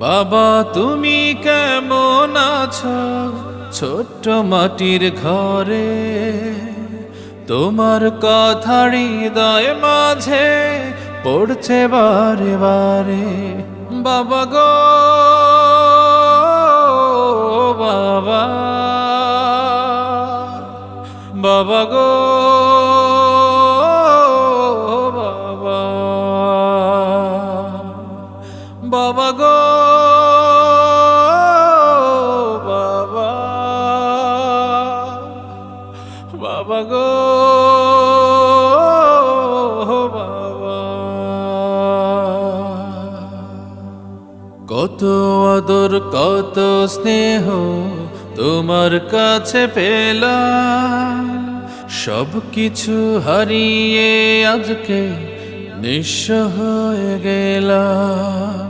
বাবা তুমি কেমন আছো ছোট্ট মাটির ঘরে, তোমার কথা হৃদয় মাঝে পড়ছে বারে বারে। বাবা গো বাবা, বাবা গো বাবা, বাবা গো বাবা, বাবা গো বাবা। কত আদর কত স্নেহ তোমার কাছে পেলাম, সব কিছু হারিয়ে আজকে নিঃস্ব হয়ে গেলাম।